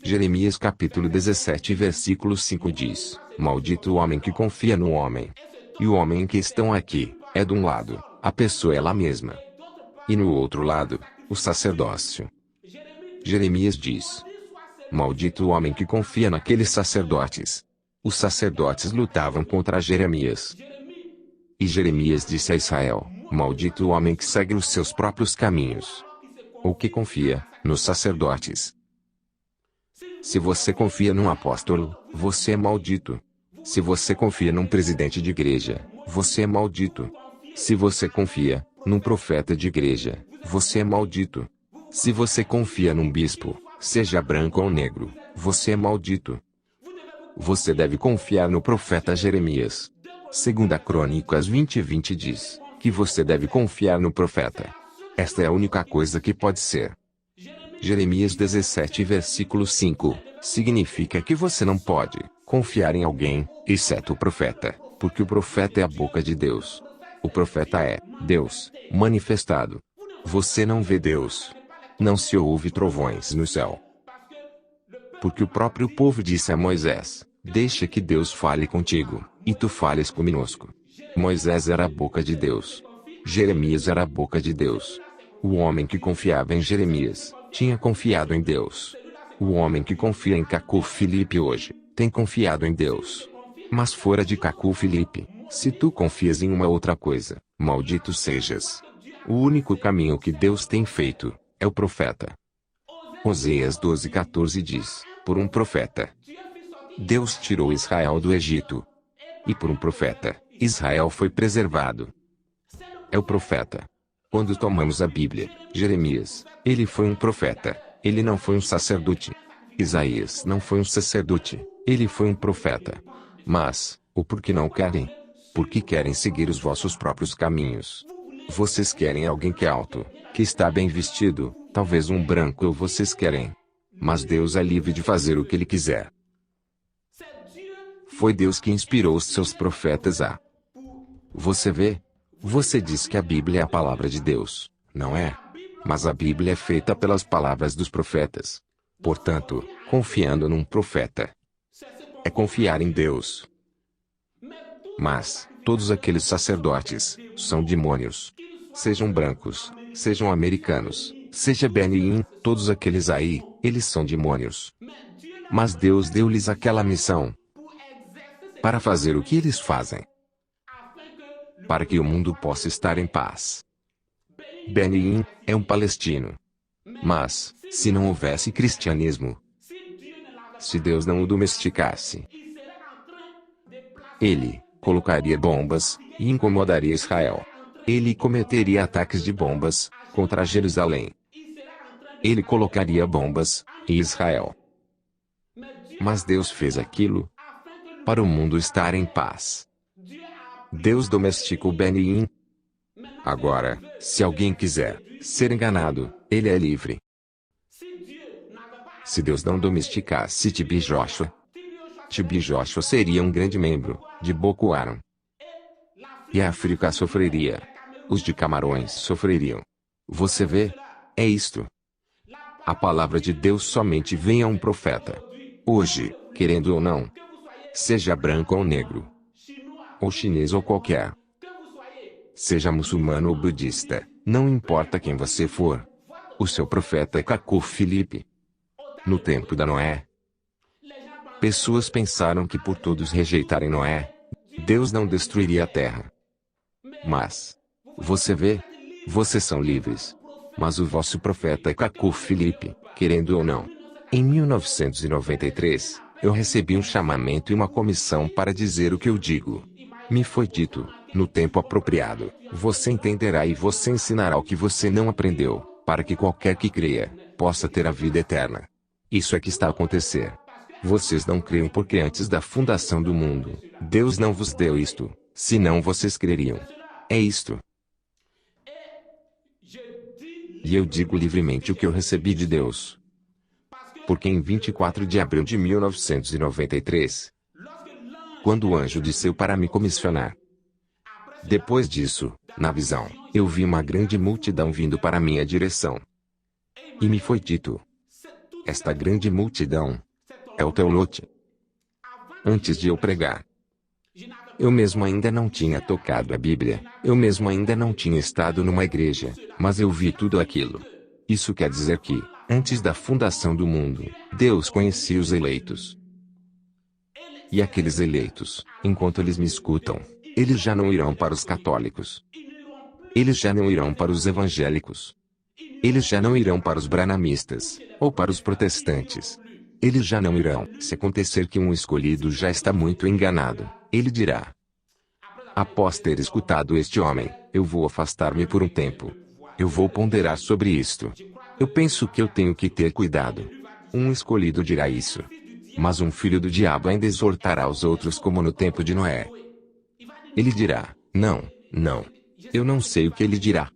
Jeremias capítulo 17 versículo 5 diz: Maldito o homem que confia no homem. E o homem em questão aqui, é de um lado, a pessoa ela mesma. E no outro lado, o sacerdócio. Jeremias diz: Maldito o homem que confia naqueles sacerdotes. Os sacerdotes lutavam contra Jeremias. E Jeremias disse a Israel: Maldito o homem que segue os seus próprios caminhos. Ou que confia nos sacerdotes. Se você confia num apóstolo, você é maldito. Se você confia num presidente de igreja, você é maldito. Se você confia num profeta de igreja, você é maldito. Se você confia num bispo, seja branco ou negro, você é maldito. Você deve confiar no profeta Jeremias. 2 Crônicas 20:20 diz que você deve confiar no profeta. Esta é a única coisa que pode ser. Jeremias 17 versículo 5, significa que você não pode confiar em alguém, exceto o profeta, porque o profeta é a boca de Deus. O profeta é Deus, manifestado. Você não vê Deus. Não se ouve trovões no céu. Porque o próprio povo disse a Moisés: Deixa que Deus fale contigo, e tu fales conosco. Moisés era a boca de Deus. Jeremias era a boca de Deus. O homem que confiava em Jeremias tinha confiado em Deus. O homem que confia em Cacu Filipe hoje tem confiado em Deus. Mas fora de Cacu Filipe, se tu confias em uma outra coisa, maldito sejas. O único caminho que Deus tem feito é o profeta. Oséias 12:14 diz: Por um profeta, Deus tirou Israel do Egito. E por um profeta, Israel foi preservado. É o profeta. Quando tomamos a Bíblia, Jeremias, ele foi um profeta, ele não foi um sacerdote. Isaías não foi um sacerdote, ele foi um profeta. Mas, o porquê não querem? Porque querem seguir os vossos próprios caminhos. Vocês querem alguém que é alto, que está bem vestido, talvez um branco ou vocês querem. Mas Deus é livre de fazer o que Ele quiser. Foi Deus que inspirou os seus profetas a... Você vê? Você diz que a Bíblia é a palavra de Deus, não é? Mas a Bíblia é feita pelas palavras dos profetas. Portanto, confiando num profeta é confiar em Deus. Mas, todos aqueles sacerdotes são demônios. Sejam brancos, sejam americanos, seja Benin, todos aqueles aí, eles são demônios. Mas Deus deu-lhes aquela missão para fazer o que eles fazem, para que o mundo possa estar em paz. Benin é um palestino. Mas, se não houvesse cristianismo, se Deus não o domesticasse, ele colocaria bombas e incomodaria Israel. Ele cometeria ataques de bombas contra Jerusalém. Ele colocaria bombas em Israel. Mas Deus fez aquilo para o mundo estar em paz. Deus domesticou Benin. Agora, se alguém quiser ser enganado, ele é livre. Se Deus não domesticasse TB Joshua, TB Joshua seria um grande membro de Boko Haram. E a África sofreria. Os de Camarões sofreriam. Você vê? É isto. A palavra de Deus somente vem a um profeta. Hoje, querendo ou não, seja branco ou negro, ou chinês ou qualquer, seja muçulmano ou budista, não importa quem você for, o seu profeta é Cacu Filipe. No tempo da Noé, pessoas pensaram que por todos rejeitarem Noé, Deus não destruiria a terra. Mas, você vê, vocês são livres. Mas o vosso profeta é Cacu Filipe, querendo ou não. Em 1993, eu recebi um chamamento e uma comissão para dizer o que eu digo. Me foi dito, no tempo apropriado, você entenderá e você ensinará o que você não aprendeu, para que qualquer que creia, possa ter a vida eterna. Isso é que está a acontecer. Vocês não creem porque antes da fundação do mundo, Deus não vos deu isto, senão vocês creriam. É isto. E eu digo livremente o que eu recebi de Deus. Porque em 24 de abril de 1993, quando o anjo desceu para me comissionar, depois disso, na visão, eu vi uma grande multidão vindo para minha direção. E me foi dito: esta grande multidão é o teu lote. Antes de eu pregar, eu mesmo ainda não tinha tocado a Bíblia, eu mesmo ainda não tinha estado numa igreja, mas eu vi tudo aquilo. Isso quer dizer que, antes da fundação do mundo, Deus conhecia os eleitos. E aqueles eleitos, enquanto eles me escutam, eles já não irão para os católicos. Eles já não irão para os evangélicos. Eles já não irão para os branamistas, ou para os protestantes. Eles já não irão. Se acontecer que um escolhido já está muito enganado, ele dirá: após ter escutado este homem, eu vou afastar-me por um tempo. Eu vou ponderar sobre isto. Eu penso que eu tenho que ter cuidado. Um escolhido dirá isso. Mas um filho do diabo ainda exortará os outros como no tempo de Noé. Ele dirá: não, não. Eu não sei o que ele dirá.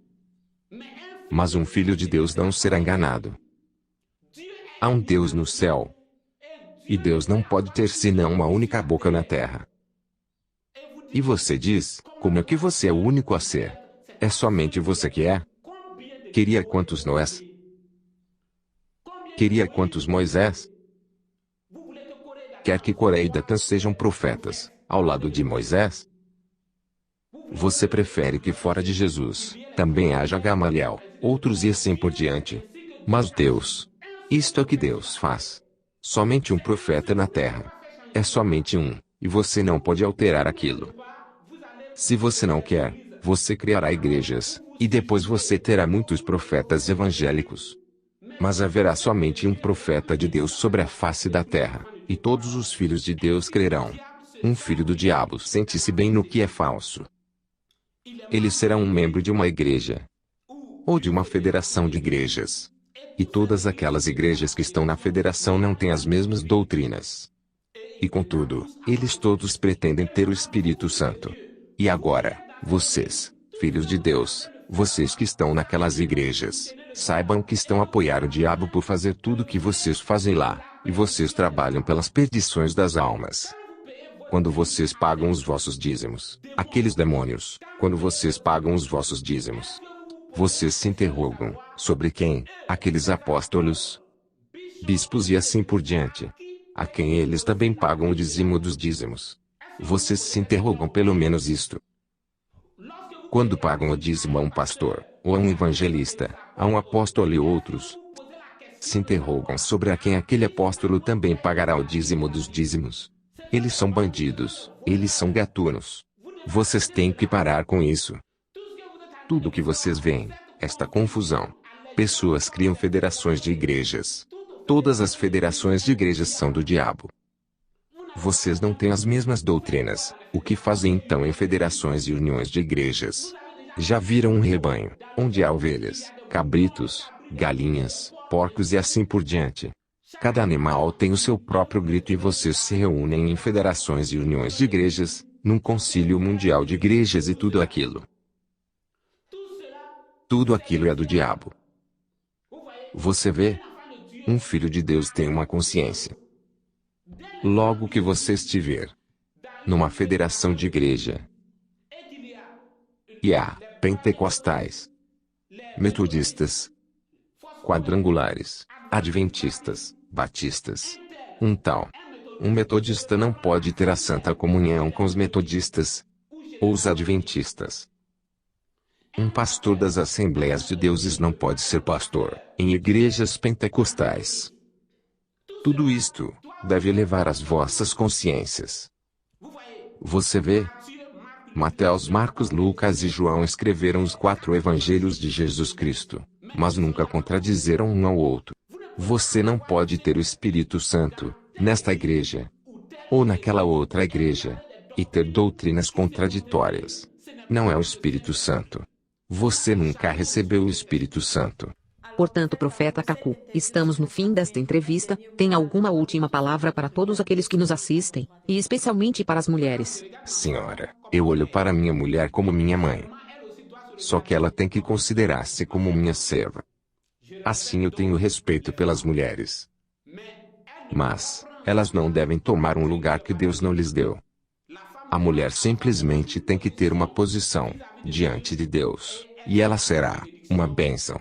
Mas um filho de Deus não será enganado. Há um Deus no céu. E Deus não pode ter senão uma única boca na terra. E você diz: como é que você é o único a ser? É somente você que é? Queria quantos Noés? Queria quantos Moisés? Quer que Coré e Datã sejam profetas, ao lado de Moisés? Você prefere que fora de Jesus, também haja Gamaliel, outros e assim por diante. Mas Deus, isto é o que Deus faz. Somente um profeta na terra. É somente um, e você não pode alterar aquilo. Se você não quer, você criará igrejas, e depois você terá muitos profetas evangélicos. Mas haverá somente um profeta de Deus sobre a face da terra, e todos os filhos de Deus crerão. Um filho do diabo sente-se bem no que é falso. Ele será um membro de uma igreja, ou de uma federação de igrejas. E todas aquelas igrejas que estão na federação não têm as mesmas doutrinas. E contudo, eles todos pretendem ter o Espírito Santo. E agora, vocês, filhos de Deus, vocês que estão naquelas igrejas, saibam que estão a apoiar o diabo por fazer tudo o que vocês fazem lá, e vocês trabalham pelas perdições das almas. Quando vocês pagam os vossos dízimos, aqueles demônios, quando vocês pagam os vossos dízimos, vocês se interrogam, sobre quem? Aqueles apóstolos, bispos e assim por diante. A quem eles também pagam o dízimo dos dízimos. Vocês se interrogam pelo menos isto. Quando pagam o dízimo a um pastor, ou a um evangelista, a um apóstolo e outros, se interrogam sobre a quem aquele apóstolo também pagará o dízimo dos dízimos. Eles são bandidos, eles são gatunos. Vocês têm que parar com isso. Tudo o que vocês veem, esta confusão. Pessoas criam federações de igrejas. Todas as federações de igrejas são do diabo. Vocês não têm as mesmas doutrinas. O que fazem então em federações e uniões de igrejas? Já viram um rebanho, onde há ovelhas, cabritos, galinhas, porcos e assim por diante? Cada animal tem o seu próprio grito e vocês se reúnem em federações e uniões de igrejas, num concílio mundial de igrejas e tudo aquilo. Tudo aquilo é do diabo. Você vê? Um filho de Deus tem uma consciência. Logo que você estiver numa federação de igreja, e há pentecostais, metodistas, quadrangulares, adventistas, batistas. Um metodista não pode ter a santa comunhão com os metodistas ou os adventistas. Um pastor das Assembleias de Deuses não pode ser pastor em igrejas pentecostais. Tudo isto deve elevar as vossas consciências. Você vê? Mateus, Marcos, Lucas e João escreveram os 4 evangelhos de Jesus Cristo, mas nunca contradizeram um ao outro. Você não pode ter o Espírito Santo nesta igreja ou naquela outra igreja e ter doutrinas contraditórias. Não é o Espírito Santo. Você nunca recebeu o Espírito Santo. Portanto, profeta Cacu, estamos no fim desta entrevista. Tem alguma última palavra para todos aqueles que nos assistem, e especialmente para as mulheres? Senhora, eu olho para minha mulher como minha mãe. Só que ela tem que considerar-se como minha serva. Assim eu tenho respeito pelas mulheres. Mas, elas não devem tomar um lugar que Deus não lhes deu. A mulher simplesmente tem que ter uma posição diante de Deus, e ela será uma bênção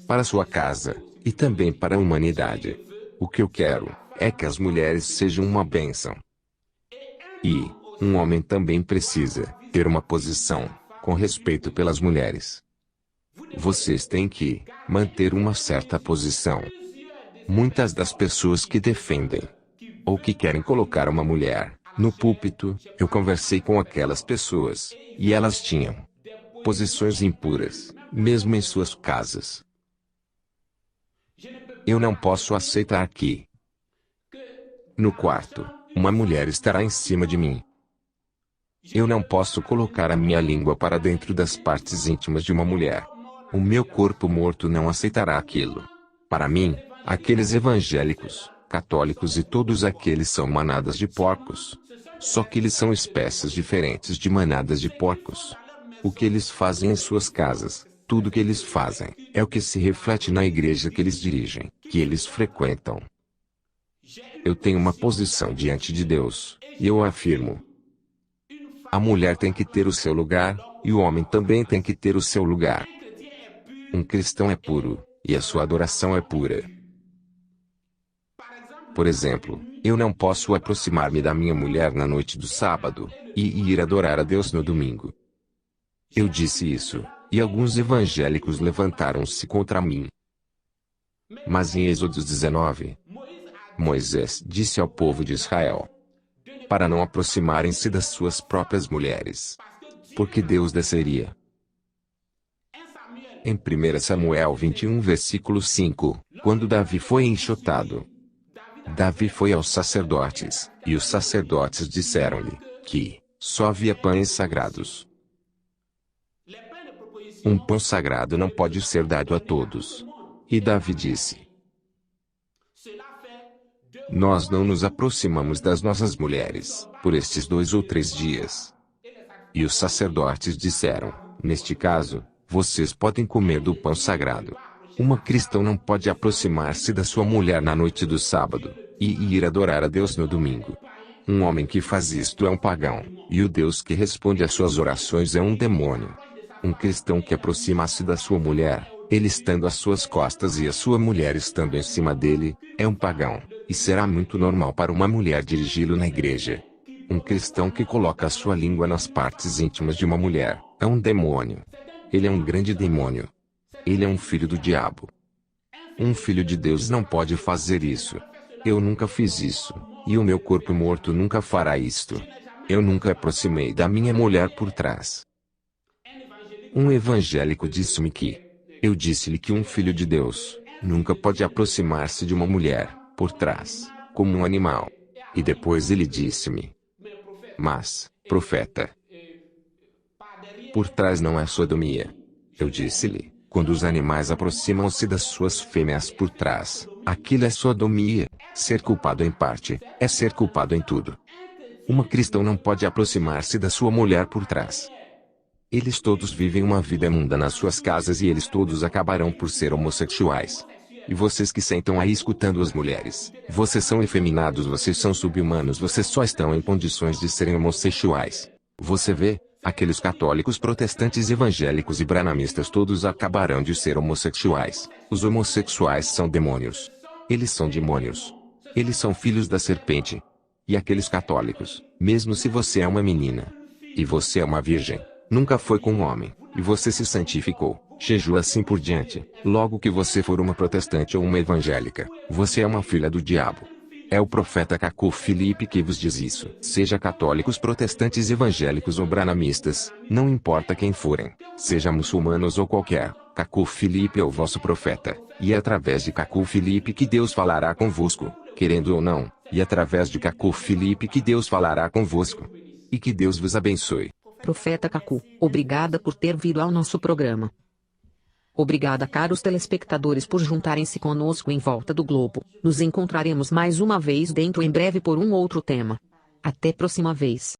para sua casa, e também para a humanidade. O que eu quero é que as mulheres sejam uma bênção. E um homem também precisa ter uma posição com respeito pelas mulheres. Vocês têm que manter uma certa posição. Muitas das pessoas que defendem ou que querem colocar uma mulher no púlpito, eu conversei com aquelas pessoas, e elas tinham posições impuras, mesmo em suas casas. Eu não posso aceitar que, no quarto, uma mulher estará em cima de mim. Eu não posso colocar a minha língua para dentro das partes íntimas de uma mulher. O meu corpo morto não aceitará aquilo. Para mim, aqueles evangélicos, católicos e todos aqueles são manadas de porcos. Só que eles são espécies diferentes de manadas de porcos. O que eles fazem em suas casas, tudo que eles fazem, é o que se reflete na igreja que eles dirigem, que eles frequentam. Eu tenho uma posição diante de Deus, e eu afirmo. A mulher tem que ter o seu lugar, e o homem também tem que ter o seu lugar. Um cristão é puro, e a sua adoração é pura. Por exemplo, eu não posso aproximar-me da minha mulher na noite do sábado, e ir adorar a Deus no domingo. Eu disse isso, e alguns evangélicos levantaram-se contra mim. Mas em Êxodo 19, Moisés disse ao povo de Israel para não aproximarem-se das suas próprias mulheres, porque Deus desceria. Em 1 Samuel 21 versículo 5, quando Davi foi enxotado, Davi foi aos sacerdotes, e os sacerdotes disseram-lhe que só havia pães sagrados. Um pão sagrado não pode ser dado a todos. E Davi disse: nós não nos aproximamos das nossas mulheres por estes 2 ou 3 dias. E os sacerdotes disseram: neste caso, vocês podem comer do pão sagrado. Uma cristã não pode aproximar-se da sua mulher na noite do sábado, e ir adorar a Deus no domingo. Um homem que faz isto é um pagão, e o Deus que responde às suas orações é um demônio. Um cristão que aproxima-se da sua mulher, ele estando às suas costas e a sua mulher estando em cima dele, é um pagão, e será muito normal para uma mulher dirigi-lo na igreja. Um cristão que coloca a sua língua nas partes íntimas de uma mulher, É um demônio. Ele é um grande demônio. Ele é um filho do diabo. Um filho de Deus não pode fazer isso. Eu nunca fiz isso, e o meu corpo morto nunca fará isto. Eu nunca aproximei da minha mulher por trás. Um evangélico disse-me que eu disse-lhe que um filho de Deus nunca pode aproximar-se de uma mulher por trás, como um animal. E depois ele disse-me: mas, profeta, por trás não é sodomia. Eu disse-lhe: quando os animais aproximam-se das suas fêmeas por trás, aquilo é sodomia. Ser culpado em parte, é ser culpado em tudo. Uma cristã não pode aproximar-se da sua mulher por trás. Eles todos vivem uma vida imunda nas suas casas e eles todos acabarão por ser homossexuais. E vocês que sentam aí escutando as mulheres, vocês são efeminados, vocês são sub-humanos, vocês só estão em condições de serem homossexuais. Você vê, aqueles católicos protestantes evangélicos e branamistas todos acabarão de ser homossexuais. Os homossexuais são demônios. Eles são demônios. Eles são filhos da serpente. E aqueles católicos, mesmo se você é uma menina, e você é uma virgem, nunca foi com um homem, e você se santificou, jejua assim por diante, logo que você for uma protestante ou uma evangélica, você é uma filha do diabo. É o profeta Cacu Filipe que vos diz isso. Seja católicos, protestantes, evangélicos ou branamistas, não importa quem forem, seja muçulmanos ou qualquer, Cacu Filipe é o vosso profeta, e é através de Cacu Filipe que Deus falará convosco, querendo ou não, e através de Cacu Filipe que Deus falará convosco. E que Deus vos abençoe. Profeta Cacu, obrigada por ter vindo ao nosso programa. Obrigada, caros telespectadores, por juntarem-se conosco em volta do globo. Nos encontraremos mais uma vez dentro em breve por um outro tema. Até próxima vez.